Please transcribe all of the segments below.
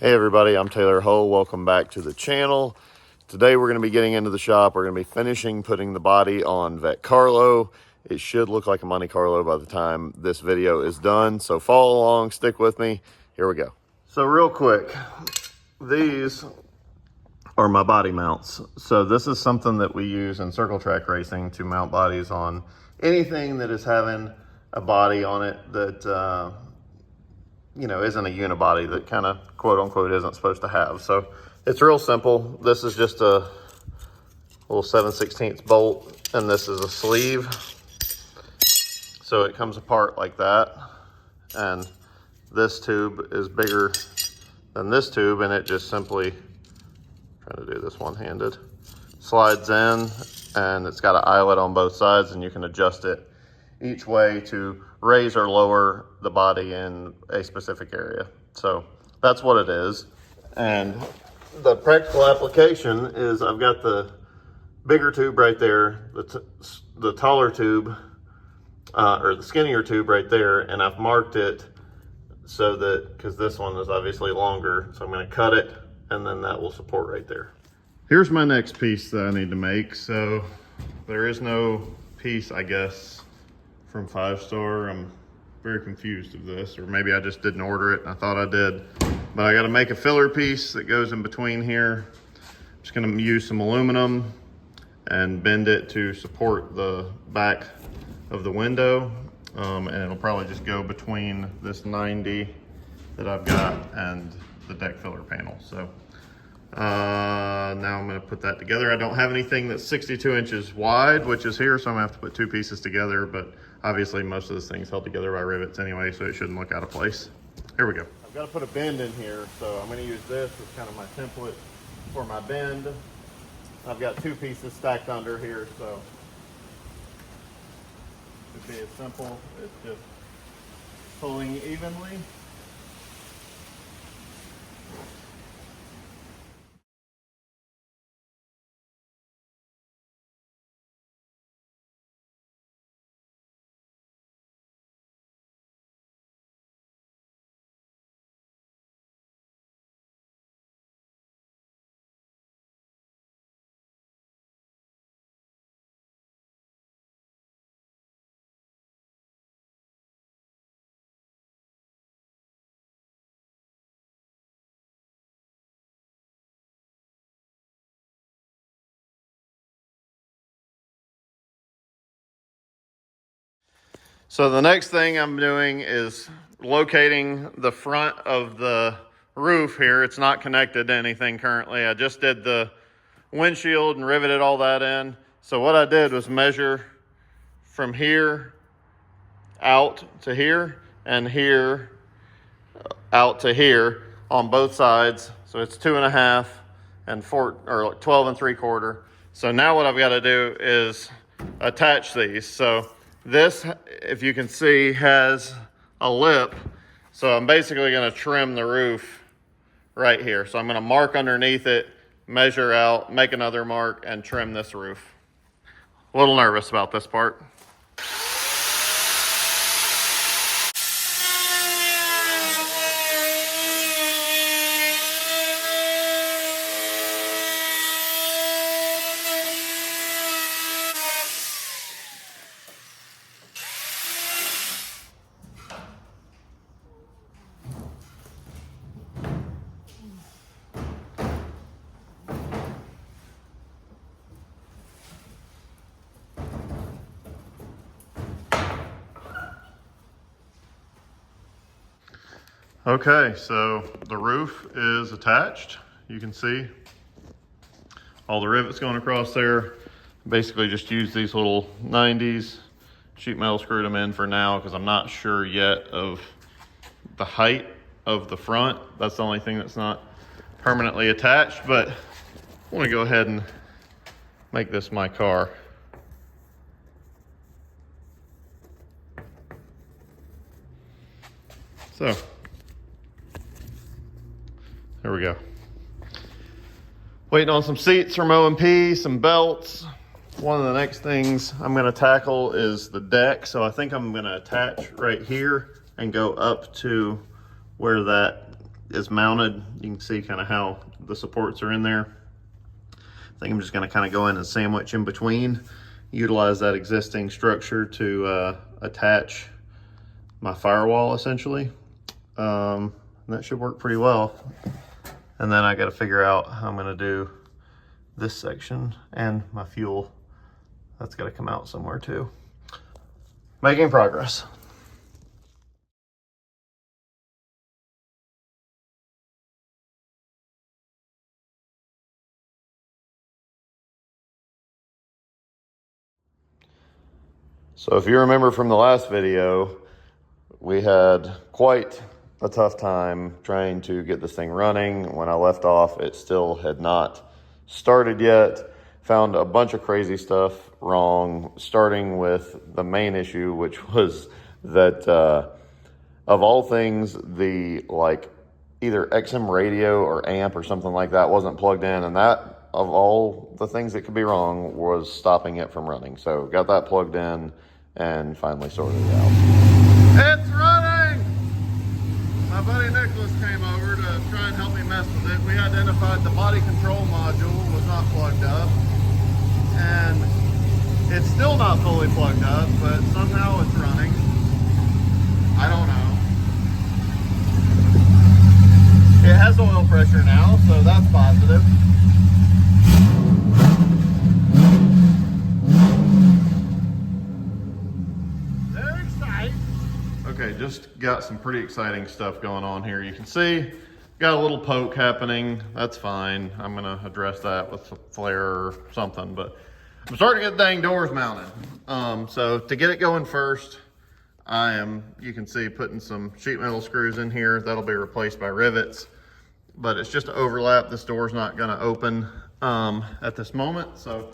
Hey everybody, I'm Taylor Hull. Welcome back to the channel. Today we're going to be getting into the shop. We're going to be finishing putting the body on Vettecarlo. It should look like a Monte Carlo by the time this video is done. So follow along, stick with me. Here we go. So real quick, these are my body mounts. So this is something that we use in circle track racing to mount bodies on anything that is having a body on it that isn't a unibody, that kind of quote unquote isn't supposed to have. So it's real simple. This is just a little 7/16 bolt, and this is a sleeve. So it comes apart like that. And this tube is bigger than this tube, and it just simply, trying to do this one-handed, slides in, and it's got an eyelet on both sides, and you can adjust it each way to raise or lower the body in a specific area. So that's what it is. And the practical application is I've got the bigger tube right there, the taller tube, or the skinnier tube right there, and I've marked it so that, because this one is obviously longer, so I'm going to cut it, and then that will support right there. Here's my next piece that I need to make. So there is no piece, I guess, from 5-Star. I'm very confused of this, or maybe I just didn't order it and I thought I did. But I got to make a filler piece that goes in between here. I'm just going to use some aluminum and bend it to support the back of the window, and it'll probably just go between this 90 that I've got and the deck filler panel. So now I'm going to put that together. I don't have anything that's 62 inches wide, which is here, so I'm going to have to put two pieces together, but obviously most of this thing's held together by rivets anyway, so it shouldn't look out of place. Here we go. I've got to put a bend in here, so I'm going to use this as kind of my template for my bend. I've got two pieces stacked under here, so it should be as simple as just pulling evenly. So the next thing I'm doing is locating the front of the roof here. It's not connected to anything currently. I just did the windshield and riveted all that in. So what I did was measure from here out to here and here out to here on both sides. So it's 2.5 and 12 3/4. So now what I've got to do is attach these. So this, if you can see, has a lip. So I'm basically going to trim the roof right here. So I'm going to mark underneath it, measure out, make another mark, and trim this roof. A little nervous about this part. Okay, so the roof is attached. You can see all the rivets going across there. Basically just use these little 90s, sheet metal, screwed them in for now because I'm not sure yet of the height of the front. That's the only thing that's not permanently attached, but I want to go ahead and make this my car. So there we go. Waiting on some seats from OMP, some belts. One of the next things I'm going to tackle is the deck. So I think I'm going to attach right here and go up to where that is mounted. You can see kind of how the supports are in there. I think I'm just going to kind of go in and sandwich in between, utilize that existing structure to attach my firewall essentially. That should work pretty well. And then I got to figure out how I'm going to do this section, and my fuel, that's got to come out somewhere too. Making progress. So if you remember from the last video, we had quite a tough time trying to get this thing running. When I left off, it still had not started yet. Found a bunch of crazy stuff wrong, starting with the main issue, which was that of all things, the either XM radio or amp or something like that wasn't plugged in, and that, of all the things that could be wrong, was stopping it from running. So got that plugged in and finally sorted it out. It's running! My buddy Nicholas came over to try and help me mess with it. We identified the body control module was not plugged up, and it's still not fully plugged up, but somehow it's running. I don't know. It has oil pressure now, so that's positive. Very exciting. Okay, just got some pretty exciting stuff going on here. You can see, got a little poke happening. That's fine. I'm gonna address that with a flare or something, but I'm starting to get the dang doors mounted. So to get it going first, I am, you can see, putting some sheet metal screws in here. That'll be replaced by rivets, but it's just to overlap. This door's not gonna open at this moment. So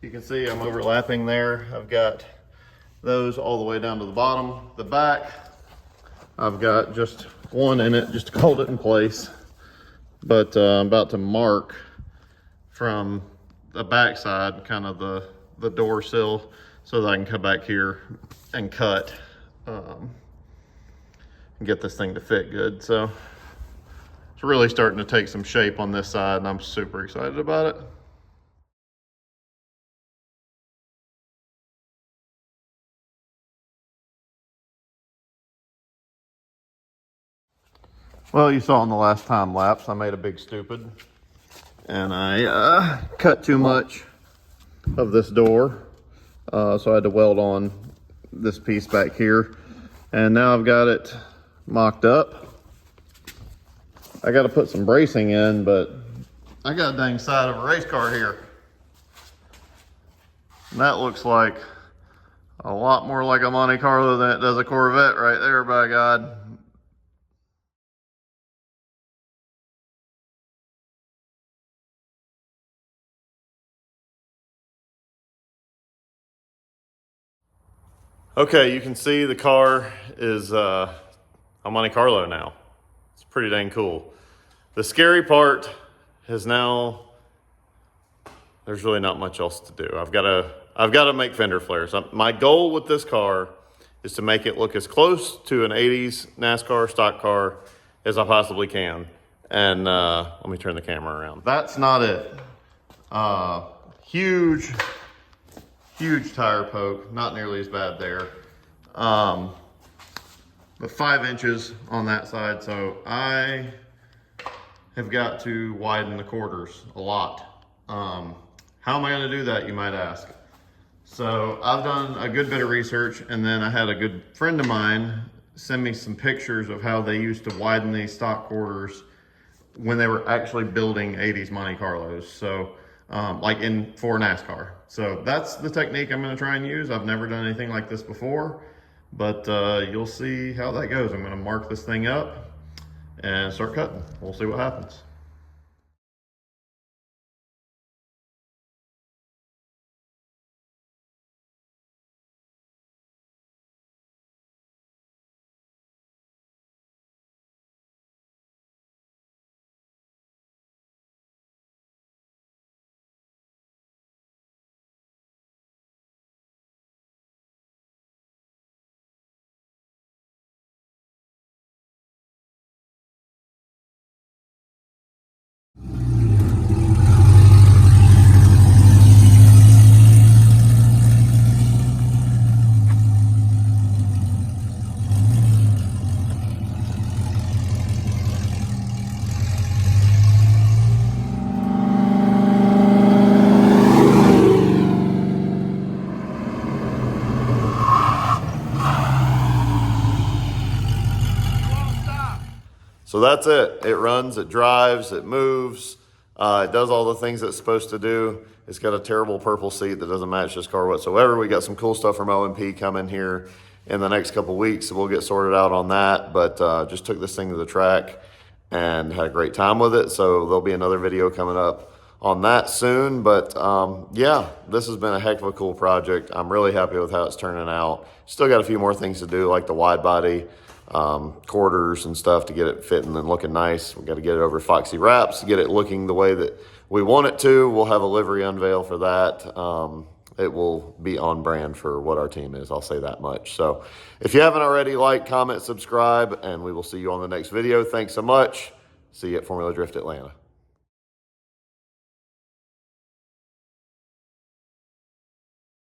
you can see I'm overlapping there. I've got those all the way down to the bottom. The back, I've got just one in it just to hold it in place. But I'm about to mark from the back side, kind of the door sill, so that I can come back here and cut and get this thing to fit good. So it's really starting to take some shape on this side, and I'm super excited about it. Well, you saw in the last time lapse, I made a big stupid, and I cut too much of this door. So I had to weld on this piece back here, and now I've got it mocked up. I got to put some bracing in, but I got a dang side of a race car here. And that looks like a lot more like a Monte Carlo than it does a Corvette right there, by God. Okay, you can see the car is a Monte Carlo now. It's pretty dang cool. The scary part is now there's really not much else to do. I've got to make fender flares. My goal with this car is to make it look as close to an 80s NASCAR stock car as I possibly can. And let me turn the camera around. That's not it. Huge tire poke, not nearly as bad there. But 5 inches on that side, so I have got to widen the quarters a lot. How am I gonna do that, you might ask? So I've done a good bit of research, and then I had a good friend of mine send me some pictures of how they used to widen these stock quarters when they were actually building 80s Monte Carlos. So like for NASCAR. So that's the technique I'm gonna try and use. I've never done anything like this before, but you'll see how that goes. I'm gonna mark this thing up and start cutting. We'll see what happens. So that's it. It runs, it drives, it moves. It does all the things it's supposed to do. It's got a terrible purple seat that doesn't match this car whatsoever. We got some cool stuff from OMP coming here in the next couple weeks, so we'll get sorted out on that. But just took this thing to the track and had a great time with it. So there'll be another video coming up on that soon. But yeah, this has been a heck of a cool project. I'm really happy with how it's turning out. Still got a few more things to do, like the wide body quarters and stuff to get it fitting and looking nice. We got to get it over Foxy wraps to get it looking the way that we want it to. We'll have a livery unveil for that. It will be on brand for what our team is, I'll say that much. So if you haven't already, like, comment, subscribe, and we will see you on the next video. Thanks so much. See you at Formula Drift Atlanta.